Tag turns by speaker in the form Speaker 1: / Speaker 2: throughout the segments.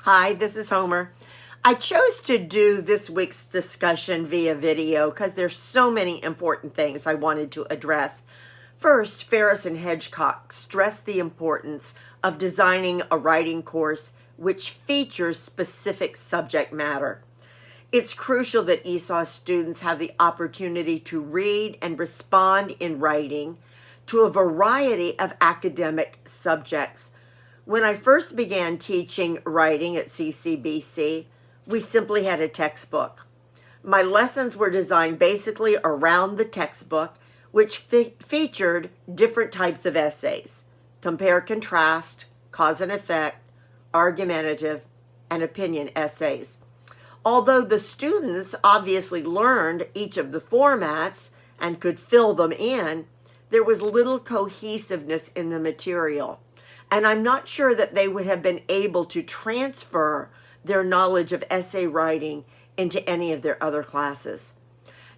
Speaker 1: Hi, this is Homer. I chose to do this week's discussion via video because there's so many important things I wanted to address. First, Ferris and Hedgecock stressed the importance of designing a writing course which features specific subject matter. It's crucial that ESOL students have the opportunity to read and respond in writing to a variety of academic subjects. When I first began teaching writing at CCBC, we simply had a textbook. My lessons were designed basically around the textbook, which featured different types of essays: compare, contrast, cause and effect, argumentative, and opinion essays. Although the students obviously learned each of the formats and could fill them in, there was little cohesiveness in the material. And I'm not sure that they would have been able to transfer their knowledge of essay writing into any of their other classes.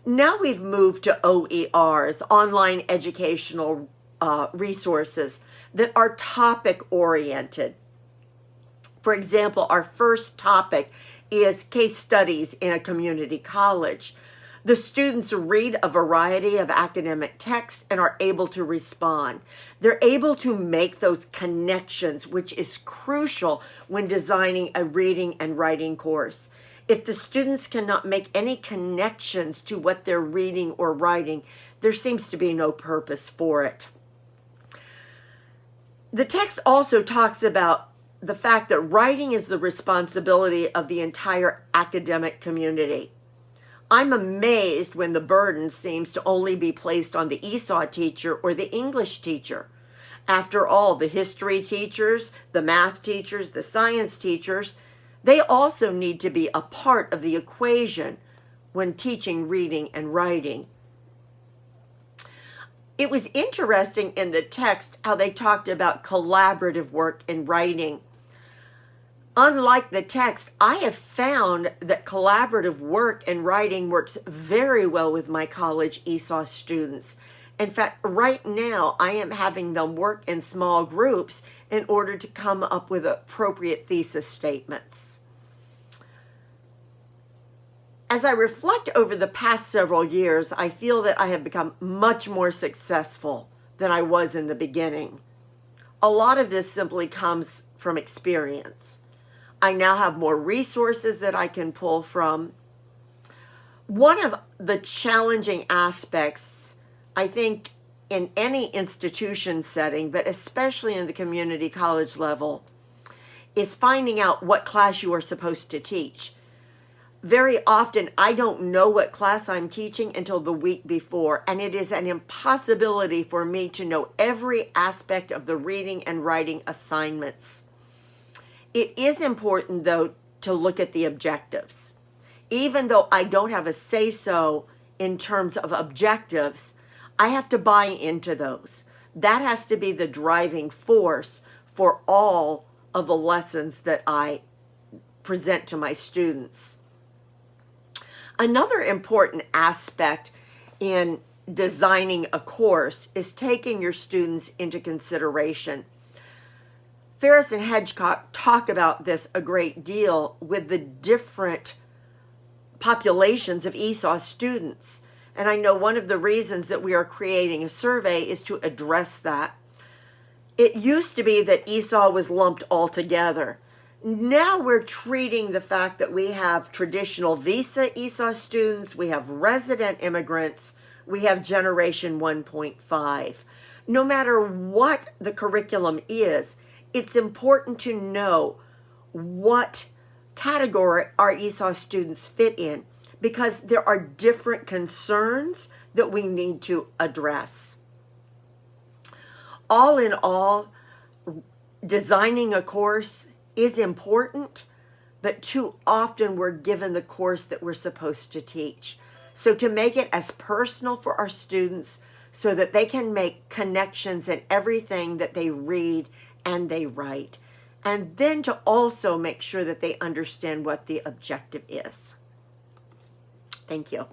Speaker 1: Now we've moved to OERs, online educational resources that are topic oriented. For example, our first topic is case studies in a community college. The students read a variety of academic texts and are able to respond. They're able to make those connections, which is crucial when designing a reading and writing course. If the students cannot make any connections to what they're reading or writing, there seems to be no purpose for it. The text also talks about the fact that writing is the responsibility of the entire academic community. I'm amazed when the burden seems to only be placed on the ESOL teacher or the English teacher. After all, the history teachers, the math teachers, the science teachers, they also need to be a part of the equation when teaching reading and writing. It was interesting in the text how they talked about collaborative work in writing. Unlike the text, I have found that collaborative work in writing works very well with my college ESOL students. In fact, right now, I am having them work in small groups in order to come up with appropriate thesis statements. As I reflect over the past several years, I feel that I have become much more successful than I was in the beginning. A lot of this simply comes from experience. I now have more resources that I can pull from. One of the challenging aspects, I think, in any institution setting, but especially in the community college level, is finding out what class you are supposed to teach. Very often, I don't know what class I'm teaching until the week before, and it is an impossibility for me to know every aspect of the reading and writing assignments. It is important, though, to look at the objectives. Even though I don't have a say-so in terms of objectives, I have to buy into those. That has to be the driving force for all of the lessons that I present to my students. Another important aspect in designing a course is taking your students into consideration. Ferris and Hedgecock talk about this a great deal with the different populations of ESOL students. And I know one of the reasons that we are creating a survey is to address that. It used to be that ESOL was lumped all together. Now we're treating the fact that we have traditional visa ESOL students, we have resident immigrants, we have Generation 1.5. No matter what the curriculum is, it's important to know what category our ESOL students fit in, because there are different concerns that we need to address. All in all, designing a course is important, but too often we're given the course that we're supposed to teach. So to make it as personal for our students so that they can make connections in everything that they read and they write, and then to also make sure that they understand what the objective is. Thank you.